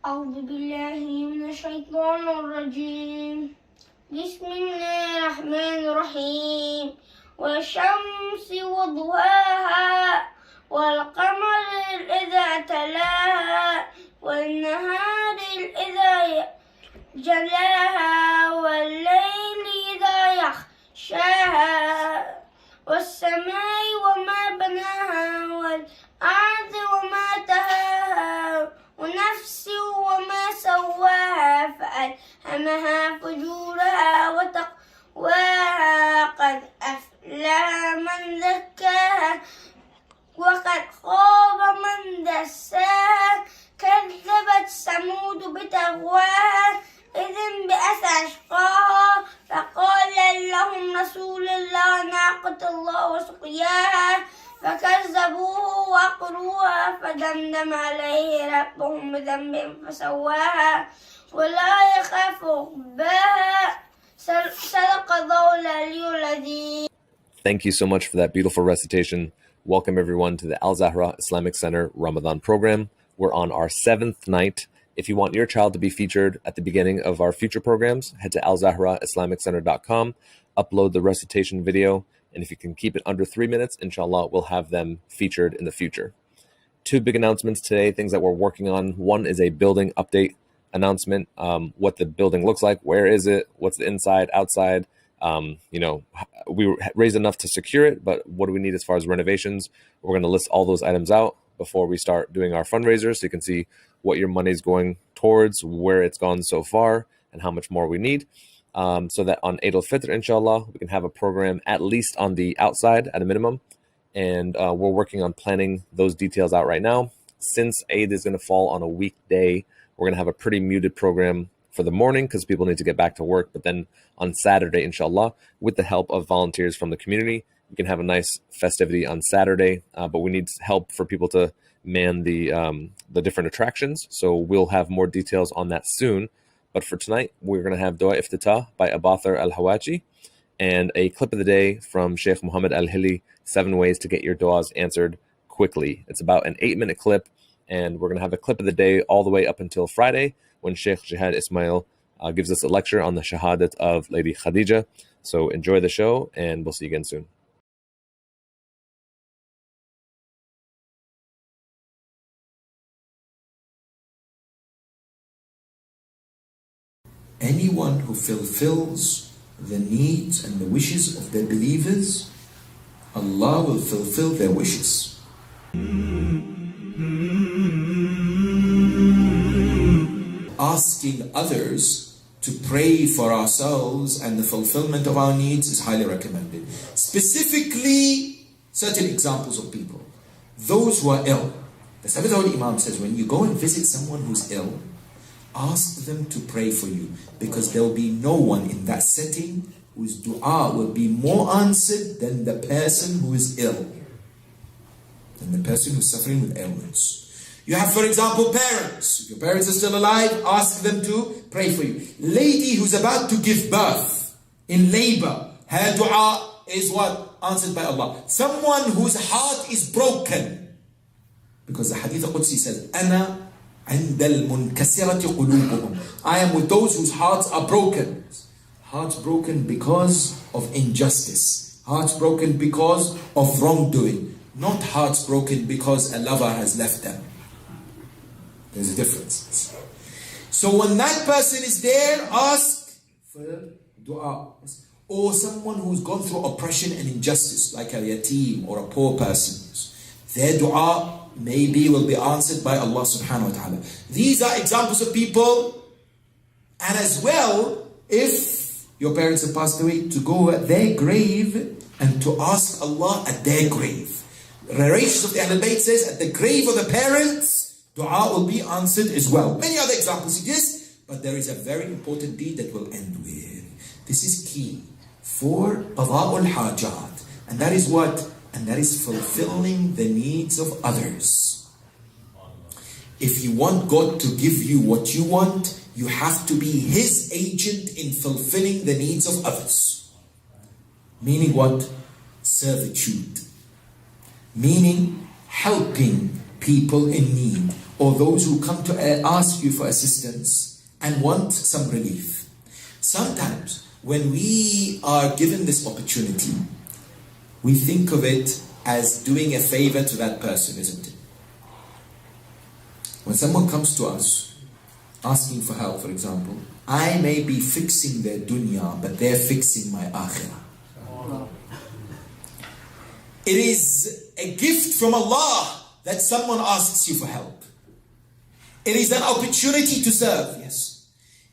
أعوذ بالله من الشيطان الرجيم. بسم الله الرحمن الرحيم. والشمس وضحاها والقمر إذا تلاها والنهار إذا جلاها والليل إذا يغشاها والسماء وما بناها والأرض وما طحاها ونفس وما سواها فألهمها فجورها وتقواها قد أفلح من زكاها وقد خاب من دساها كذبت ثمود بتقواها إذ انبعث أشقاها فقال لهم رسول الله ناقة الله وسقياها فكذبوه وعقروها فدمدم عليه ربهم بذنبهم فسواها ولا يخاف عقباها. صدق الله العلي العظيم. Thank you so much for that beautiful recitation. Welcome everyone to the Al-Zahra Islamic Center Ramadan program. We're on our 7th night. If you want your child to be featured at the beginning of our future programs, head to alzahraislamiccenter.com, upload the recitation video, and if you can keep it under 3 minutes, inshallah, we'll have them featured in the future. 2 big announcements today, things that we're working on. One is a building update announcement, what the building looks like, where is it, what's the inside, outside. We raised enough to secure it, but what do we need as far as renovations? We're going to list all those items out before we start doing our fundraisers, so you can see what your money is going towards, where it's gone so far, and how much more we need. So that on Eid al-Fitr, inshallah, we can have a program at least on the outside at a minimum. And we're working on planning those details out right now. Since Eid is going to fall on a weekday, we're going to have a pretty muted program for the morning because people need to get back to work. But then on Saturday, inshallah, with the help of volunteers from the community, we can have a nice festivity on Saturday. But we need help for people to man the different attractions. So we'll have more details on that soon. But for tonight, we're going to have Dua Iftitah by Abather Alhalwachi and a clip of the day from Sheikh Muhammad Al-Hili, 7 ways to get your du'as answered quickly. It's about an 8-minute clip, and we're going to have a clip of the day all the way up until Friday when Sheikh Jihad Ismail gives us a lecture on the shahadat of Lady Khadija. So enjoy the show, and we'll see you again soon. Anyone who fulfills the needs and the wishes of the believers, Allah will fulfill their wishes. Asking others to pray for ourselves and the fulfillment of our needs is highly recommended. Specifically, certain examples of people. Those who are ill. The Sabbath Imam says, when you go and visit someone who's ill, ask them to pray for you, because there will be no one in that setting whose dua will be more answered than the person who is ill, than the person who's suffering with ailments. You have, for example, parents. If your parents are still alive, ask them to pray for you. Lady who's about to give birth, in labor, her dua is what? Answered by Allah. Someone whose heart is broken, because the Hadith al-Qudsi says, Ana عند المنكسرة قلوبهم. I am with those whose hearts are broken. Hearts broken because of injustice. Hearts broken because of wrongdoing. Not hearts broken because a lover has left them. There's a difference. So when that person is there, ask for dua. Or someone who's gone through oppression and injustice, like a yatim or a poor person. Their dua maybe will be answered by Allah subhanahu wa ta'ala. These are examples of people. And as well, if your parents have passed away, to go at their grave and to ask Allah at their grave. The narrations of the Ahlul Bayt says, at the grave of the parents, dua will be answered as well. Many other examples exist, but there is a very important deed that will end with. This is key for qada'ul hajat. And that is what? And that is fulfilling the needs of others. If you want God to give you what you want, you have to be His agent in fulfilling the needs of others. Meaning what? Servitude. Meaning helping people in need. or those who come to ask you for assistance and want some relief. Sometimes when we are given this opportunity, we think of it as doing a favor to that person, isn't it? When someone comes to us asking for help, for example, I may be fixing their dunya, but they're fixing my akhirah. It is a gift from Allah that someone asks you for help. It is an opportunity to serve, yes.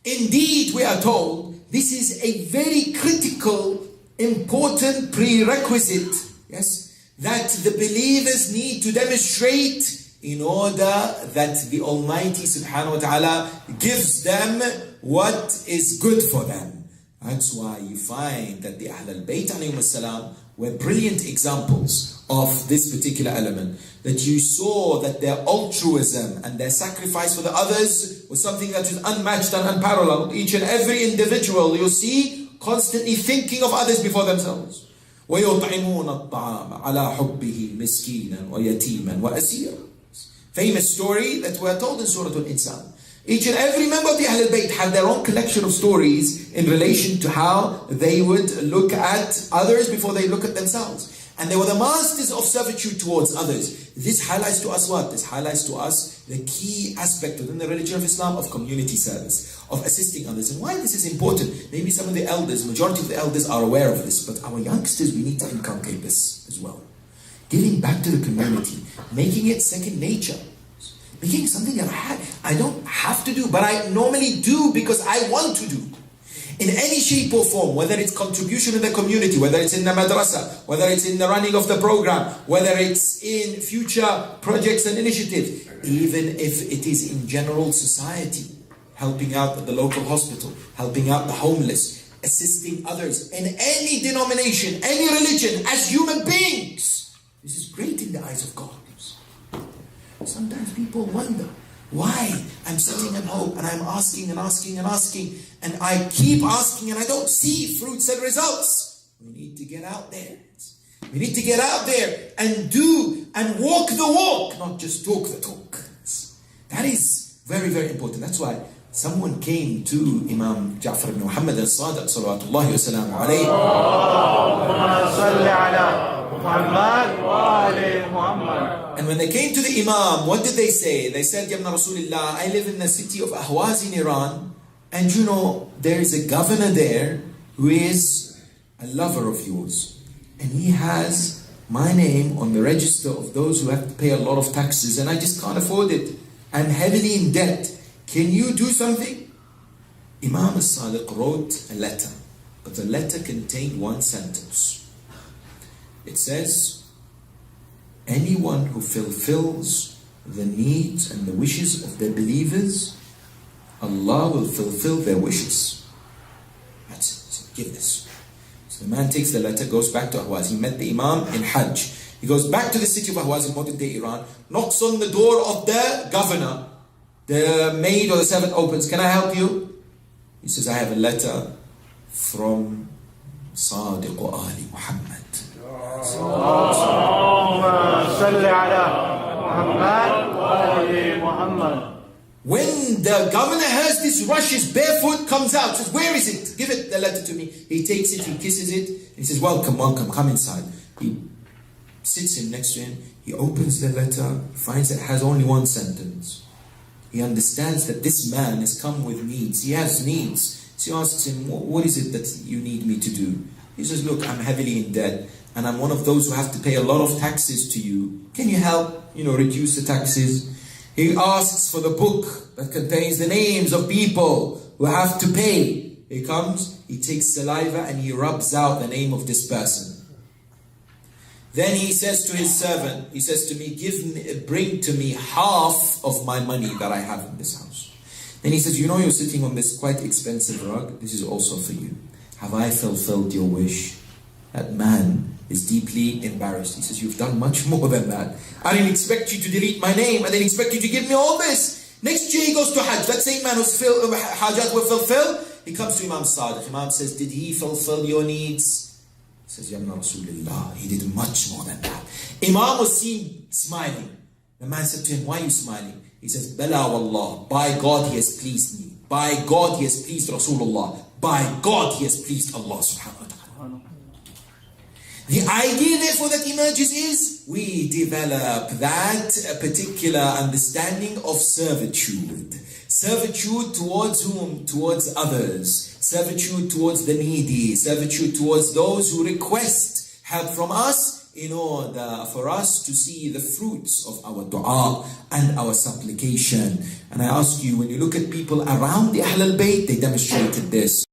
Indeed, we are told this is a very critical, important prerequisite, yes, that the believers need to demonstrate in order that the Almighty subhanahu wa ta'ala gives them what is good for them. That's why you find that the Ahlul Bayt alayhim as-salam were brilliant examples of this particular element. That you saw that their altruism and their sacrifice for the others was something that was unmatched and unparalleled. Each and every individual you see constantly thinking of others before themselves. وَيُطْعِمُونَ الطَّعَامَ عَلَى حُبِّهِ مِسْكِينًا وَيَتِيمًا وَأَسِيرًا. Famous story that we're told in Surah Al-Insan. Each and every member of the Ahlul Bayt had their own collection of stories in relation to how they would look at others before they look at themselves. And they were the masters of servitude towards others. This highlights to us what? This highlights to us the key aspect within the religion of Islam of community service, of assisting others. And why this is important? Maybe some of the elders, majority of the elders are aware of this, but our youngsters, we need to inculcate this as well. Giving back to the community, making it second nature. Making it something that I don't have to do, but I normally do because I want to do. In any shape or form, whether it's contribution in the community, whether it's in the madrasa, whether it's in the running of the program, whether it's in future projects and initiatives, even if it is in general society, helping out at the local hospital, helping out the homeless, assisting others in any denomination, any religion, as human beings. This is great in the eyes of God. Sometimes people wonder, why? I'm sitting at home and I'm asking and asking and asking, and I keep asking and I don't see fruits and results. We need to get out there. We need to get out there and do and walk the walk, not just talk the talk. That is very, very important. That's why someone came to Imam Ja'far ibn Muhammad al-Sadiq salawatullahi wa salamu alayhi. And when they came to the Imam, what did they say? They said, Ya ibn Rasulullah, I live in the city of Ahwaz in Iran, and you know, there is a governor there who is a lover of yours. And he has my name on the register of those who have to pay a lot of taxes, and I just can't afford it. I'm heavily in debt. Can you do something? Imam al-Sadiq wrote a letter, but the letter contained one sentence. It says, anyone who fulfills the needs and the wishes of the believers, Allah will fulfill their wishes. That's it. So give this. So the man takes the letter, goes back to Ahwaz. He met the Imam in Hajj. He goes back to the city of Ahwaz in modern day Iran, knocks on the door of the governor. The maid or the servant opens. Can I help you? He says, I have a letter from Sadiq Ali Muhammad. When the governor hears this, rushes barefoot, comes out, says, where is it? Give it the letter to me. He takes it, he kisses it, and he says, welcome, welcome, come inside. He sits him next to him, he opens the letter, finds it has only one sentence. He understands that this man has come with needs. He has needs. So he asks him, what is it that you need me to do? He says, look, I'm heavily in debt, and I'm one of those who have to pay a lot of taxes to you. Can you help, reduce the taxes? He asks for the book that contains the names of people who have to pay. He comes, he takes saliva, and he rubs out the name of this person. Then he says to his servant, he says to me, bring to me half of my money that I have in this house. Then he says, you're sitting on this quite expensive rug. This is also for you. Have I fulfilled your wish? That man is deeply embarrassed. He says, you've done much more than that. I didn't expect you to delete my name. I didn't expect you to give me all this. Next year he goes to Hajj. That same man whose hajat were fulfilled, he comes to Imam Sadiq. Imam says, did he fulfill your needs? He says, Ya Rasulullah, he did much more than that. Imam was seen smiling. The man said to him, why are you smiling? He says, Bala wallah, by God he has pleased me. By God he has pleased Rasulullah. By God he has pleased Allah subhanahu wa ta'ala. The idea therefore that emerges is we develop that particular understanding of servitude. Servitude towards whom? Towards others. Servitude towards the needy. Servitude towards those who request help from us in order for us to see the fruits of our dua and our supplication. And I ask you, when you look at people around the Ahlul Bayt, they demonstrated this.